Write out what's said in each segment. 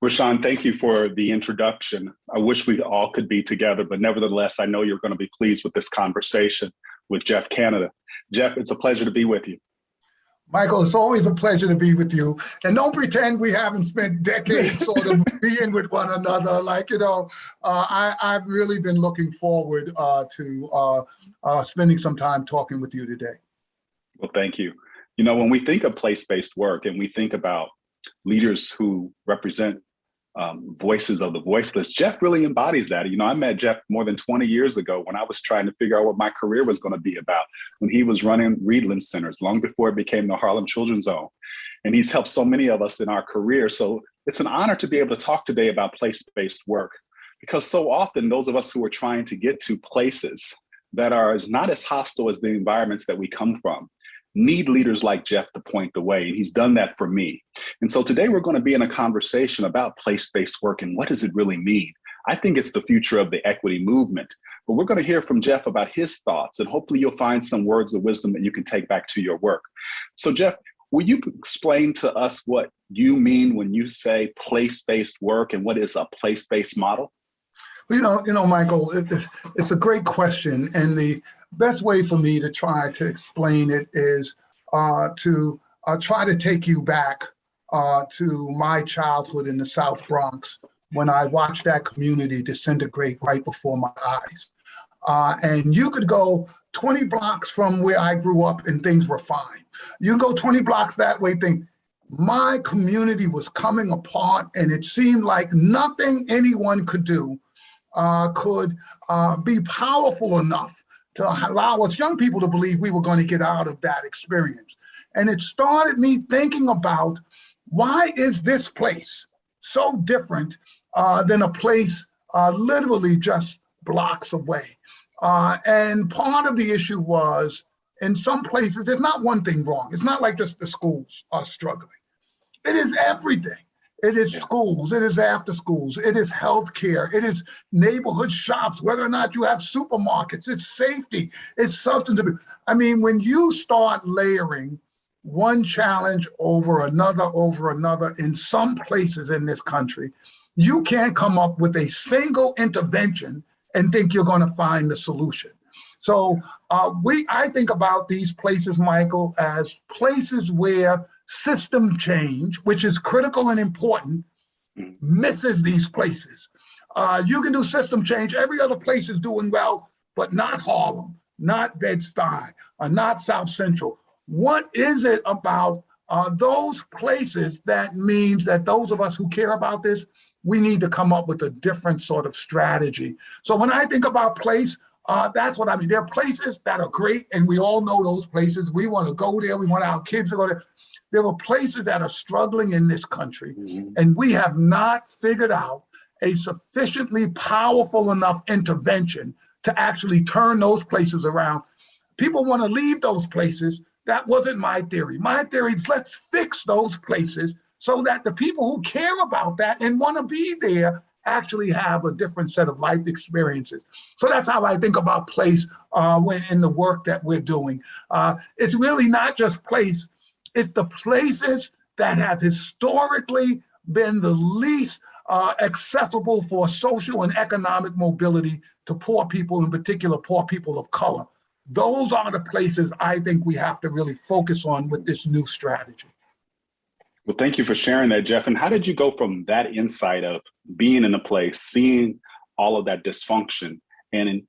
Rashawn, thank you for the introduction. I wish we all could be together, but nevertheless, I know you're going to be pleased with this conversation with Geoff Canada. Geoff, it's a pleasure to be with you. Michael, it's always a pleasure to be with you. And don't pretend we haven't spent decades sort of being with one another. Like, I've really been looking forward to spending some time talking with you today. Well, thank you. When we think of place-based work and we think about leaders who represent voices of the voiceless, Geoff really embodies that. I met Geoff more than 20 years ago when I was trying to figure out what my career was going to be about, when he was running Reedland Centers long before it became the Harlem Children's Zone. And he's helped so many of us in our career. So it's an honor to be able to talk today about place-based work, because so often those of us who are trying to get to places that are not as hostile as the environments that we come from need leaders like Geoff to point the way, and he's done that for me. And so today we're going to be in a conversation about place-based work and what does it really mean? I think it's the future of the equity movement, but we're going to hear from Geoff about his thoughts, and hopefully you'll find some words of wisdom that you can take back to your work. So Geoff, will you explain to us what you mean when you say place-based work and what is a place-based model? Well, Michael, it's a great question, and the best way for me to try to explain it is to try to take you back to my childhood in the South Bronx when I watched that community disintegrate right before my eyes. And you could go 20 blocks from where I grew up and things were fine. You go 20 blocks that way, my community was coming apart, and it seemed like nothing anyone could do could be powerful enough to allow us young people to believe we were going to get out of that experience. And it started me thinking about, why is this place so different than a place literally just blocks away? And part of the issue was, in some places, there's not one thing wrong. It's not like just the schools are struggling. It is everything. It is schools, it is after schools, it is healthcare, it is neighborhood shops, whether or not you have supermarkets, it's safety, it's substance abuse. I mean, when you start layering one challenge over another in some places in this country, you can't come up with a single intervention and think you're going to find the solution. So I think about these places, Michael, as places where system change, which is critical and important, misses these places. You can do system change. Every other place is doing well, but not Harlem, not Bed-Stuy, not South Central. What is it about those places that means that those of us who care about this, we need to come up with a different sort of strategy? So when I think about place, that's what I mean. There are places that are great, and we all know those places. We want to go there. We want our kids to go there. There are places that are struggling in this country, and we have not figured out a sufficiently powerful enough intervention to actually turn those places around. People want to leave those places. That wasn't my theory. My theory is, let's fix those places so that the people who care about that and want to be there actually have a different set of life experiences. So that's how I think about place when in the work that we're doing. It's really not just place. It's the places that have historically been the least accessible for social and economic mobility to poor people, in particular, poor people of color. Those are the places I think we have to really focus on with this new strategy. Well, thank you for sharing that, Geoff. And how did you go from that insight of being in a place, seeing all of that dysfunction, and in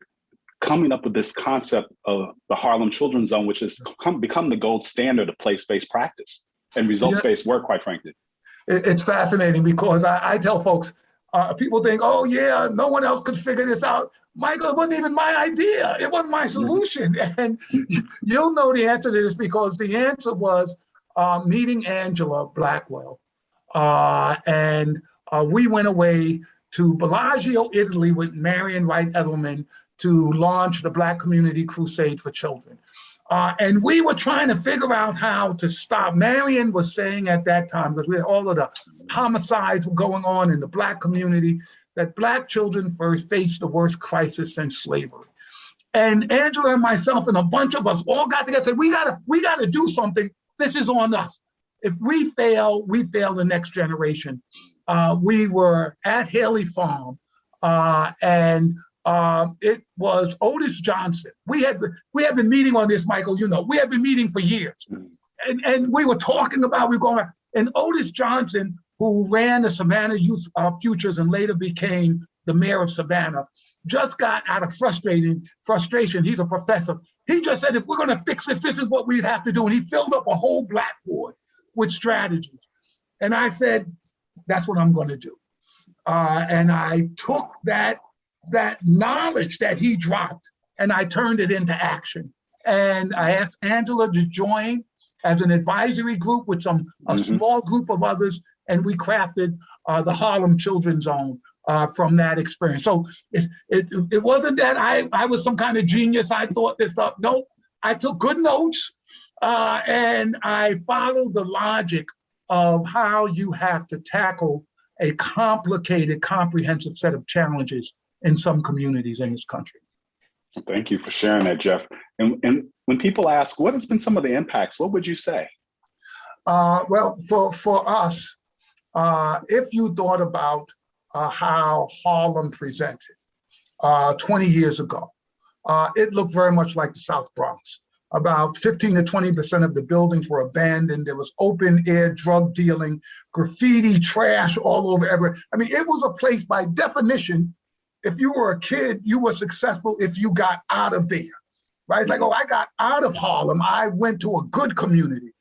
coming up with this concept of the Harlem Children's Zone, which has become the gold standard of place-based practice and results-based work, quite frankly? It's fascinating because I tell folks, people think, oh yeah, no one else could figure this out. Michael, it wasn't even my idea. It wasn't my solution. And you'll know the answer to this because the answer was meeting Angela Blackwell. And we went away to Bellagio, Italy with Marian Wright Edelman to launch the Black Community Crusade for Children. And we were trying to figure out how to stop. Marian was saying at that time, because we had all of the homicides going on in the Black community, that Black children first faced the worst crisis since slavery. And Angela and myself and a bunch of us all got together and said, we gotta do something. This is on us. If we fail the next generation. we were at Haley Farm, and it was Otis Johnson. We had been meeting on this, Michael. You know, we had been meeting for years, and we were talking about and Otis Johnson, who ran the Savannah Youth Futures and later became the mayor of Savannah, just got out of frustration. He's a professor. He just said, if we're going to fix this is what we'd have to do. And he filled up a whole blackboard with strategies. And I said, that's what I'm going to do. And I took that knowledge that he dropped and I turned it into action. And I asked Angela to join as an advisory group with a small group of others, and we crafted the Harlem Children's Zone from that experience. So it wasn't that I was some kind of genius, I thought this up. No, I took good notes and I followed the logic of how you have to tackle a complicated, comprehensive set of challenges in some communities in this country. Thank you for sharing that, Jeff. And when people ask, what has been some of the impacts, what would you say? Well, for us, if you thought about how Harlem presented 20 years ago, it looked very much like the South Bronx. About 15 to 20% of the buildings were abandoned. There was open air drug dealing, graffiti, trash all over everywhere. I mean, it was a place by definition. If you were a kid, you were successful if you got out of there, right? It's like, oh, I got out of Harlem. I went to a good community.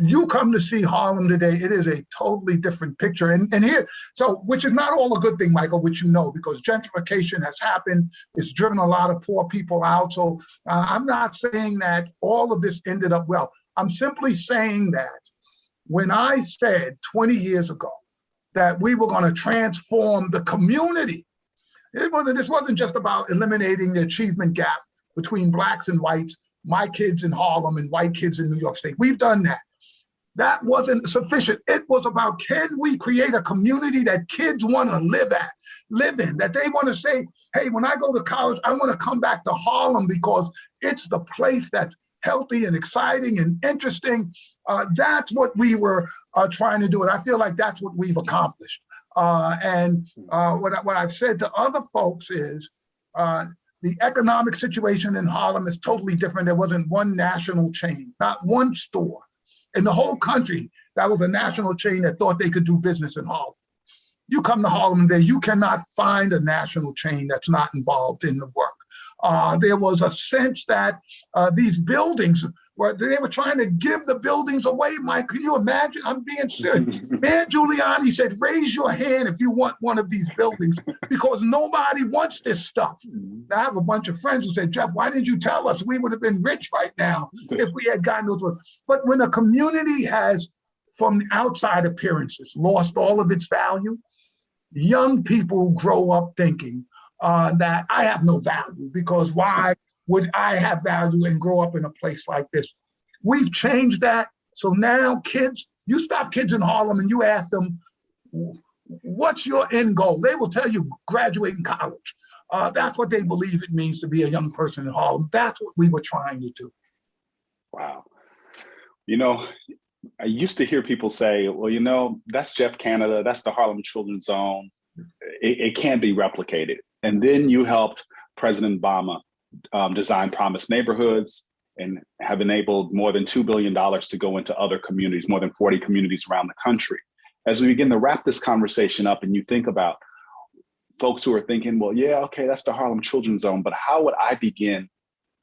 You come to see Harlem today, it is a totally different picture. And here, so, which is not all a good thing, Michael, which you know, because gentrification has happened. It's driven a lot of poor people out. So I'm not saying that all of this ended up well. I'm simply saying that when I said 20 years ago that we were going to transform the community, this wasn't just about eliminating the achievement gap between blacks and whites, my kids in Harlem and white kids in New York State. We've done that. That wasn't sufficient. It was about, can we create a community that kids want to live in, that they want to say, hey, when I go to college, I want to come back to Harlem because it's the place that's healthy and exciting and interesting. That's what we were trying to do. And I feel like that's what we've accomplished. What I've said to other folks is the economic situation in Harlem is totally different. There wasn't one national chain, not one store in the whole country that was a national chain that thought they could do business in Harlem. You come to Harlem today, you cannot find a national chain that's not involved in the work. There was a sense that these buildings, they were trying to give the buildings away, Mike. Can you imagine? I'm being serious. Man, Giuliani said, raise your hand if you want one of these buildings, because nobody wants this stuff. Now, I have a bunch of friends who say, Jeff, why didn't you tell us? We would have been rich right now if we had gotten those. But when a community has, from outside appearances, lost all of its value, young people grow up thinking that I have no value, because why would I have value and grow up in a place like this? We've changed that. So now kids, you stop kids in Harlem and you ask them, what's your end goal? They will tell you graduating college. That's what they believe it means to be a young person in Harlem. That's what we were trying to do. Wow. You know, I used to hear people say, well, you know, that's Geoff Canada, that's the Harlem Children's Zone. It can't be replicated. And then you helped President Obama design Promised Neighborhoods and have enabled more than $2 billion to go into other communities, more than 40 communities around the country. As we begin to wrap this conversation up and you think about folks who are thinking, well, yeah, okay, that's the Harlem Children's Zone, but how would I begin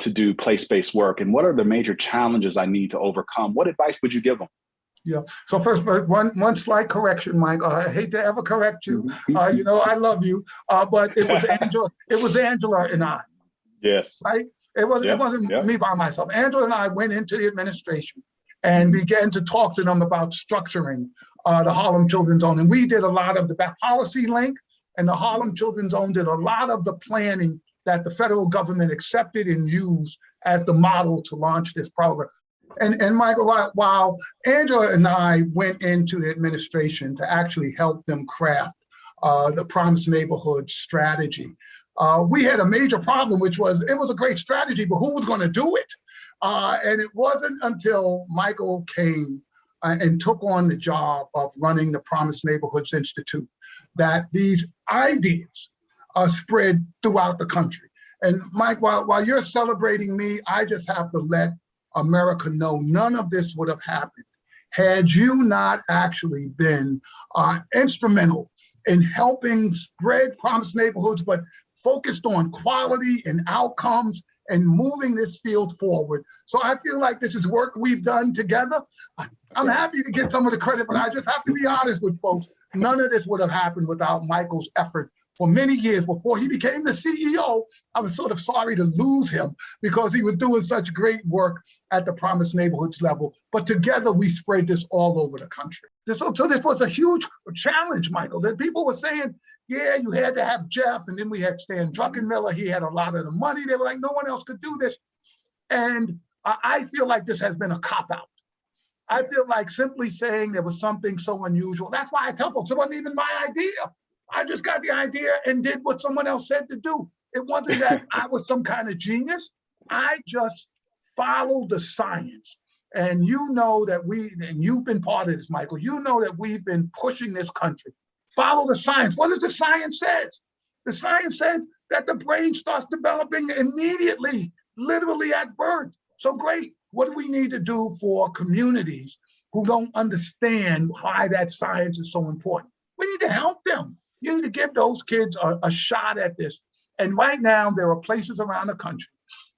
to do place-based work? And what are the major challenges I need to overcome? What advice would you give them? Yeah. So first, one slight correction, Mike. I hate to ever correct you. You know, I love you, but it was Angela. It was Angela and I. Yes. Right. It wasn't me by myself. Angela and I went into the administration and began to talk to them about structuring the Harlem Children's Zone, and we did a lot of the PolicyLink, and the Harlem Children's Zone did a lot of the planning that the federal government accepted and used as the model to launch this program. And Michael, while Angela and I went into the administration to actually help them craft the Promised Neighborhood strategy, we had a major problem, which was, it was a great strategy, but who was going to do it? And it wasn't until Michael came and took on the job of running the Promised Neighborhoods Institute, that these ideas are spread throughout the country. And Mike, while you're celebrating me, I just have to let America know none of this would have happened had you not actually been instrumental in helping spread Promised Neighborhoods, but focused on quality and outcomes and moving this field forward. So I feel like this is work we've done together. I'm happy to get some of the credit, but I just have to be honest with folks. None of this would have happened without Michael's effort. For many years before he became the CEO, I was sort of sorry to lose him because he was doing such great work at the Promised Neighborhoods level. But together we spread this all over the country. So this was a huge challenge, Michael, that people were saying, yeah, you had to have Jeff, and then we had Stan Druckenmiller. He had a lot of the money. They were like, no one else could do this. And I feel like this has been a cop-out. I feel like simply saying there was something so unusual. That's why I tell folks it wasn't even my idea. I just got the idea and did what someone else said to do. It wasn't that I was some kind of genius. I just followed the science. And you know that and you've been part of this, Michael, you know that we've been pushing this country. Follow the science. What does the science say? The science says that the brain starts developing immediately, literally at birth. So great. What do we need to do for communities who don't understand why that science is so important? We need to help them. You need to give those kids a shot at this. And right now, there are places around the country.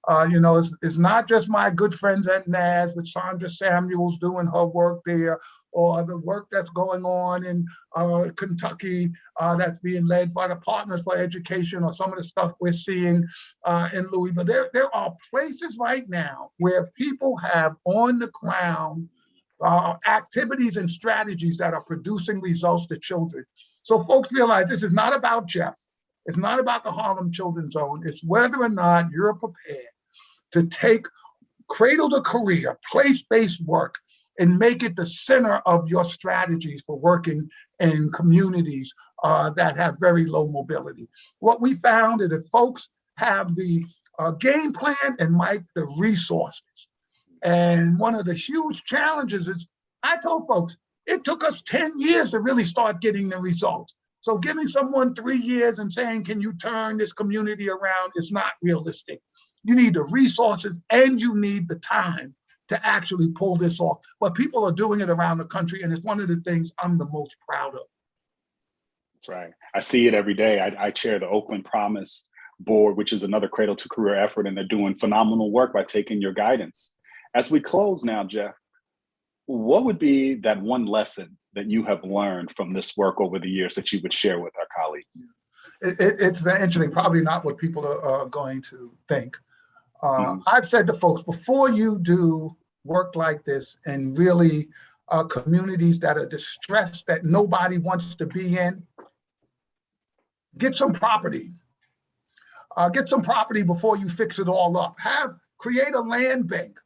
It's not just my good friends at NAS with Sandra Samuels doing her work there, or the work that's going on in Kentucky that's being led by the Partners for Education, or some of the stuff we're seeing in Louisville. There are places right now where people have on the ground activities and strategies that are producing results to children. So folks realize this is not about Jeff. It's not about the Harlem Children's Zone. It's whether or not you're prepared to take cradle to career, place-based work, and make it the center of your strategies for working in communities that have very low mobility. What we found is that folks have the game plan and, Mike, the resources. And one of the huge challenges is, I told folks, it took us 10 years to really start getting the results. So giving someone 3 years and saying, can you turn this community around, is not realistic. You need the resources and you need the time to actually pull this off. But people are doing it around the country, and it's one of the things I'm the most proud of. That's right. I see it every day. I chair the Oakland Promise Board, which is another cradle to career effort, and they're doing phenomenal work by taking your guidance. As we close now, Jeff, what would be that one lesson that you have learned from this work over the years that you would share with our colleagues? It's very interesting, probably not what people are going to think. I've said to folks, before you do work like this in really communities that are distressed, that nobody wants to be in, get some property. Get some property before you fix it all up. Create a land bank.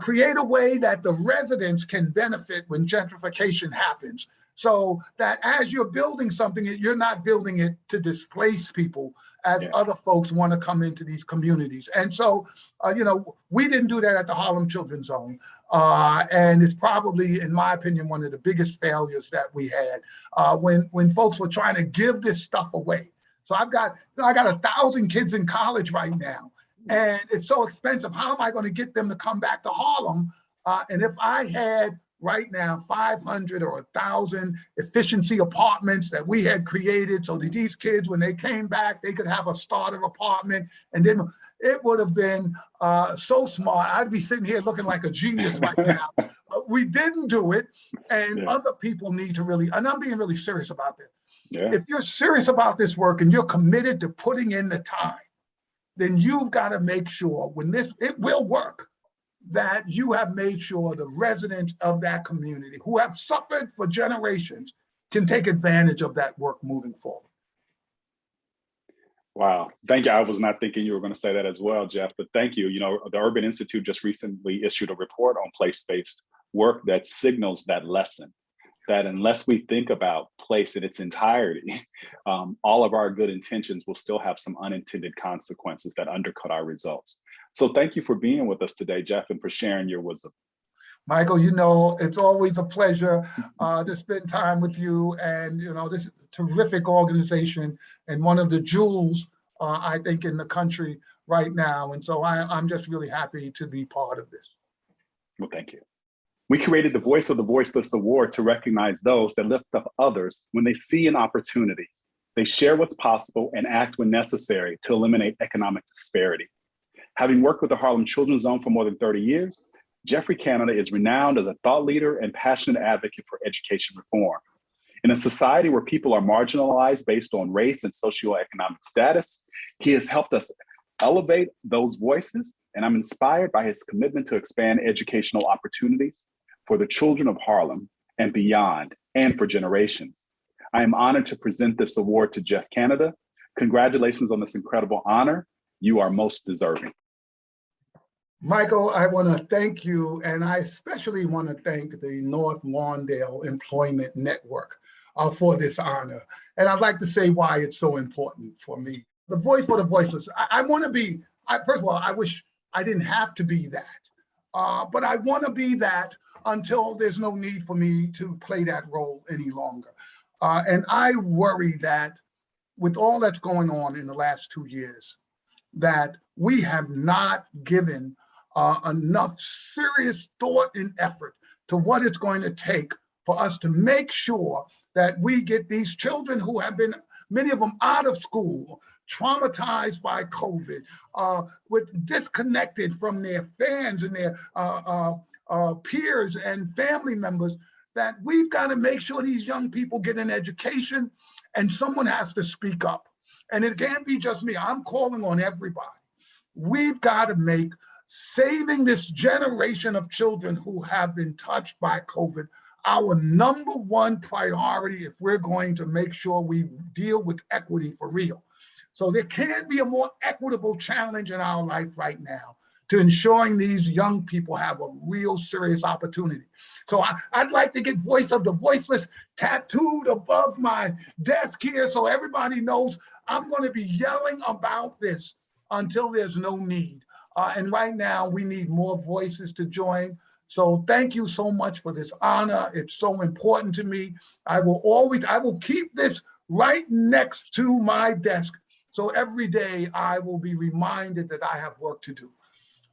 Create a way that the residents can benefit when gentrification happens, so that as you're building something, you're not building it to displace people as other folks want to come into these communities. And so, we didn't do that at the Harlem Children's Zone. And it's probably, in my opinion, one of the biggest failures that we had when folks were trying to give this stuff away. So I got 1,000 kids in college right now. And it's so expensive. How am I going to get them to come back to Harlem? And if I had right now 500 or 1,000 efficiency apartments that we had created so that these kids, when they came back, they could have a starter apartment, and then it would have been so smart. I'd be sitting here looking like a genius right now. We didn't do it, and other people need to really, and I'm being really serious about this. If you're serious about this work and you're committed to putting in the time, then you've got to make sure when it will work, that you have made sure the residents of that community who have suffered for generations can take advantage of that work moving forward. Wow, thank you. I was not thinking you were going to say that as well, Jeff, but thank you. The Urban Institute just recently issued a report on place-based work that signals that lesson, that unless we think about place in its entirety, all of our good intentions will still have some unintended consequences that undercut our results. So thank you for being with us today, Jeff, and for sharing your wisdom. Michael, you know, it's always a pleasure to spend time with you. And, you know, this is a terrific organization and one of the jewels, I think, in the country right now. And so I'm just really happy to be part of this. Well, thank you. We created the Voice of the Voiceless Award to recognize those that lift up others when they see an opportunity. They share what's possible and act when necessary to eliminate economic disparity. Having worked with the Harlem Children's Zone for more than 30 years, Geoffrey Canada is renowned as a thought leader and passionate advocate for education reform. In a society where people are marginalized based on race and socioeconomic status, he has helped us elevate those voices, and I'm inspired by his commitment to expand educational opportunities for the children of Harlem and beyond, and for generations. I am honored to present this award to Geoff Canada. Congratulations on this incredible honor. You are most deserving. Michael, I want to thank you, and I especially want to thank the North Lawndale Employment Network for this honor. And I'd like to say why it's so important for me. The voice for the voiceless. I want to be, first of all, I wish I didn't have to be that, but I want to be that until there's no need for me to play that role any longer. And I worry that with all that's going on in the last 2 years, that we have not given enough serious thought and effort to what it's going to take for us to make sure that we get these children who have been, many of them out of school, traumatized by COVID, with disconnected from their fans and their peers and family members, that we've got to make sure these young people get an education, and someone has to speak up. And it can't be just me. I'm calling on everybody. We've got to make saving this generation of children who have been touched by COVID our #1 priority if we're going to make sure we deal with equity for real. So there can't be a more equitable challenge in our life right now to ensuring these young people have a real serious opportunity. So I'd like to get Voice of the Voiceless tattooed above my desk here so everybody knows I'm going to be yelling about this until there's no need. And right now we need more voices to join. So thank you so much for this honor. It's so important to me. I will keep this right next to my desk. So every day I will be reminded that I have work to do.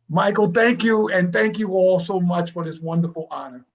Michael, thank you. And thank you all so much for this wonderful honor.